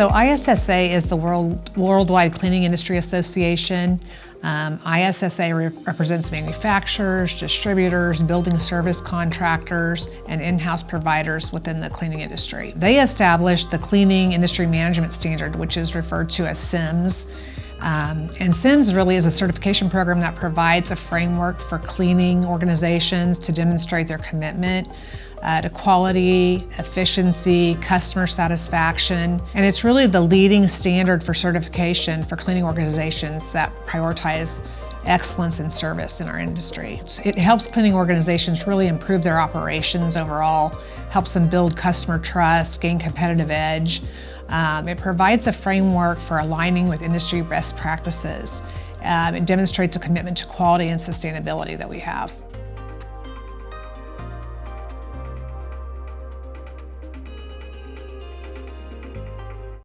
So ISSA is the Worldwide Cleaning Industry Association. ISSA represents manufacturers, distributors, building service contractors, and in-house providers within the cleaning industry. They established the Cleaning Industry Management Standard, which is referred to as CIMS. And CIMS really is a certification program that provides a framework for cleaning organizations to demonstrate their commitment to quality, efficiency, customer satisfaction. And it's really the leading standard for certification for cleaning organizations that prioritize excellence in service in our industry. It helps cleaning organizations really improve their operations overall, helps them build customer trust, gain competitive edge. It provides a framework for aligning with industry best practices. It demonstrates a commitment to quality and sustainability that we have.